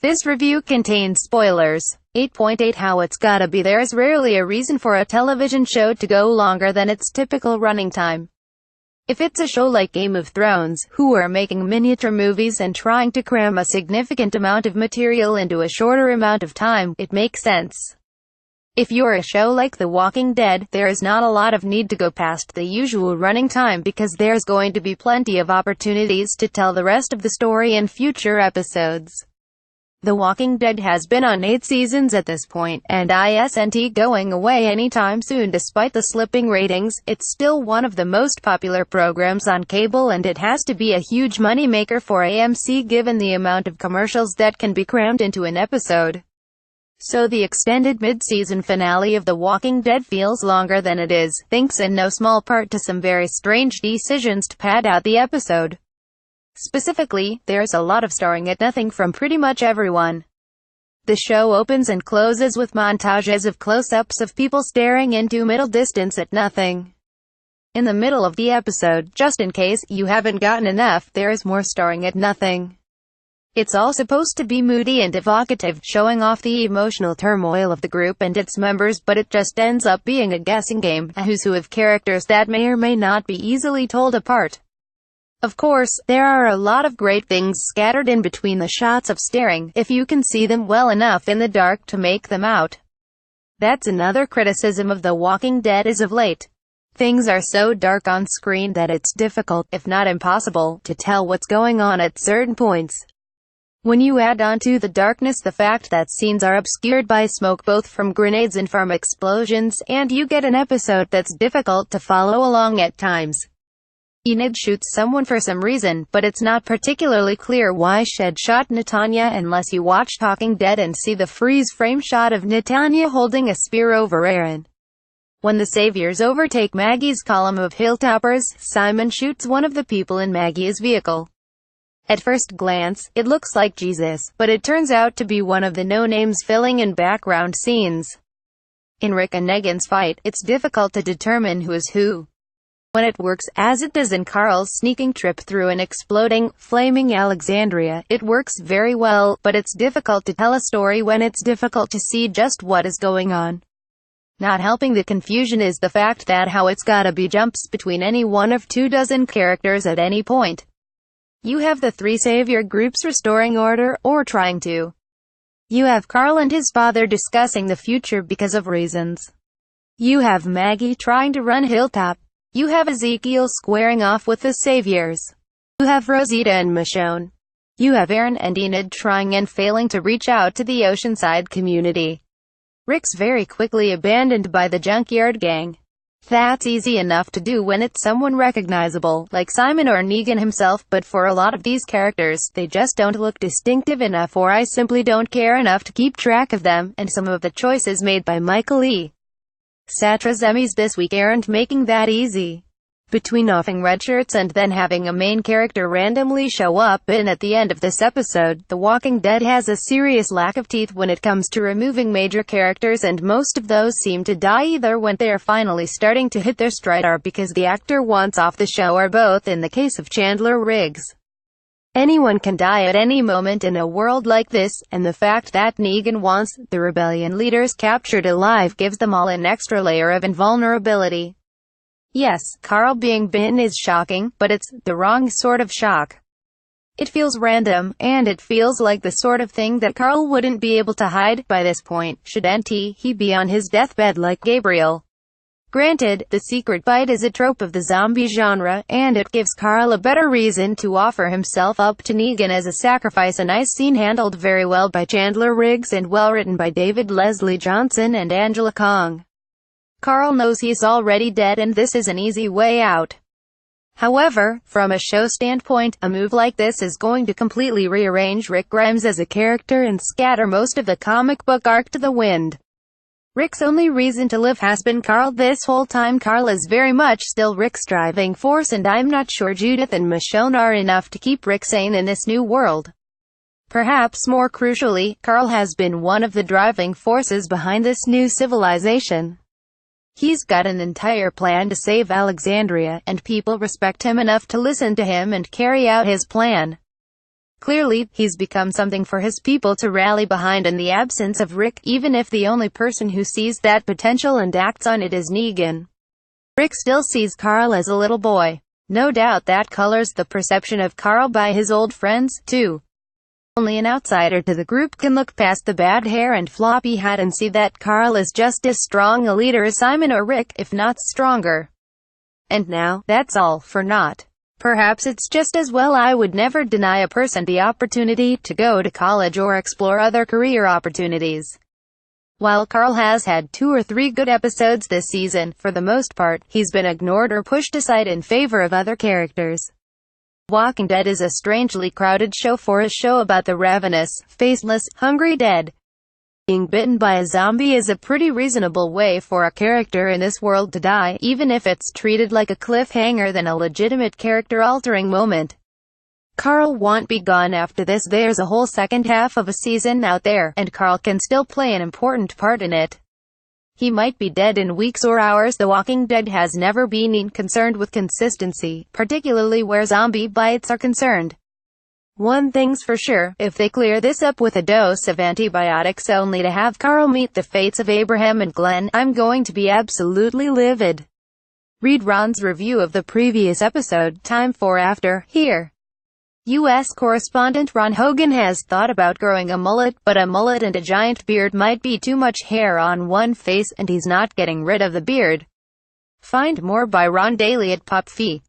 This review contains spoilers. 8.8 How it's gotta be. There's rarely a reason for a television show to go longer than its typical running time. If it's a show like Game of Thrones, who are making miniature movies and trying to cram a significant amount of material into a shorter amount of time, it makes sense. If you're a show like The Walking Dead, there is not a lot of need to go past the usual running time because there's going to be plenty of opportunities to tell the rest of the story in future episodes. The Walking Dead has been on 8 seasons at this point, and isn't going away anytime soon. Despite the slipping ratings, it's still one of the most popular programs on cable, and it has to be a huge moneymaker for AMC given the amount of commercials that can be crammed into an episode. So the extended mid-season finale of The Walking Dead feels longer than it is, thanks in no small part to some very strange decisions to pad out the episode. Specifically, there's a lot of staring at nothing from pretty much everyone. The show opens and closes with montages of close-ups of people staring into middle distance at nothing. In the middle of the episode, just in case you haven't gotten enough, there is more staring at nothing. It's all supposed to be moody and evocative, showing off the emotional turmoil of the group and its members, but it just ends up being a guessing game, a who's who of characters that may or may not be easily told apart. Of course, there are a lot of great things scattered in between the shots of staring, if you can see them well enough in the dark to make them out. That's another criticism of The Walking Dead as of late. Things are so dark on screen that it's difficult, if not impossible, to tell what's going on at certain points. When you add on to the darkness the fact that scenes are obscured by smoke both from grenades and from explosions, and you get an episode that's difficult to follow along at times. Enid shoots someone for some reason, but it's not particularly clear why Shed shot Netanya unless you watch Talking Dead and see the freeze-frame shot of Netanya holding a spear over Aaron. When the Saviors overtake Maggie's column of hilltoppers, Simon shoots one of the people in Maggie's vehicle. At first glance, it looks like Jesus, but it turns out to be one of the no-names filling in background scenes. In Rick and Negan's fight, it's difficult to determine who is who. When it works, as it does in Carl's sneaking trip through an exploding, flaming Alexandria, it works very well, but it's difficult to tell a story when it's difficult to see just what is going on. Not helping the confusion is the fact that How It's Gotta Be jumps between any one of 24 characters at any point. You have the 3 savior groups restoring order, or trying to. You have Carl and his father discussing the future because of reasons. You have Maggie trying to run Hilltop. You have Ezekiel squaring off with the Saviors. You have Rosita and Michonne. You have Aaron and Enid trying and failing to reach out to the Oceanside community. Rick's very quickly abandoned by the Junkyard Gang. That's easy enough to do when it's someone recognizable, like Simon or Negan himself, but for a lot of these characters, they just don't look distinctive enough, or I simply don't care enough to keep track of them, and some of the choices made by Michael E. Satra's Emmys this week aren't making that easy. Between offing red shirts and then having a main character randomly show up in at the end of this episode, The Walking Dead has a serious lack of teeth when it comes to removing major characters, and most of those seem to die either when they are finally starting to hit their stride or because the actor wants off the show, or both in the case of Chandler Riggs. Anyone can die at any moment in a world like this, and the fact that Negan wants the rebellion leaders captured alive gives them all an extra layer of invulnerability. Yes, Carl being bitten is shocking, but it's the wrong sort of shock. It feels random, and it feels like the sort of thing that Carl wouldn't be able to hide by this point, shouldn't he be on his deathbed like Gabriel. Granted, the secret bite is a trope of the zombie genre, and it gives Carl a better reason to offer himself up to Negan as a sacrifice, a nice scene handled very well by Chandler Riggs and well written by David Leslie Johnson and Angela Kong. Carl knows he's already dead, and this is an easy way out. However, from a show standpoint, a move like this is going to completely rearrange Rick Grimes as a character and scatter most of the comic book arc to the wind. Rick's only reason to live has been Carl this whole time. Carl is very much still Rick's driving force, and I'm not sure Judith and Michonne are enough to keep Rick sane in this new world. Perhaps more crucially, Carl has been one of the driving forces behind this new civilization. He's got an entire plan to save Alexandria, and people respect him enough to listen to him and carry out his plan. Clearly, he's become something for his people to rally behind in the absence of Rick, even if the only person who sees that potential and acts on it is Negan. Rick still sees Carl as a little boy. No doubt that colors the perception of Carl by his old friends, too. Only an outsider to the group can look past the bad hair and floppy hat and see that Carl is just as strong a leader as Simon or Rick, if not stronger. And now, that's all for naught. Perhaps it's just as well I would never deny a person the opportunity to go to college or explore other career opportunities. While Carl has had 2 or 3 good episodes this season, for the most part, he's been ignored or pushed aside in favor of other characters. Walking Dead is a strangely crowded show for a show about the ravenous, faceless, hungry dead. Being bitten by a zombie is a pretty reasonable way for a character in this world to die, even if it's treated like a cliffhanger than a legitimate character-altering moment. Carl won't be gone after this. There's a whole second half of a season out there, and Carl can still play an important part in it. He might be dead in weeks or hours. The Walking Dead has never been concerned with consistency, particularly where zombie bites are concerned. One thing's for sure, if they clear this up with a dose of antibiotics only to have Carl meet the fates of Abraham and Glenn, I'm going to be absolutely livid. Read Ron's review of the previous episode, Time for After, here. U.S. correspondent Ron Hogan has thought about growing a mullet, but a mullet and a giant beard might be too much hair on one face, and he's not getting rid of the beard. Find more by Ron daily at PopFi.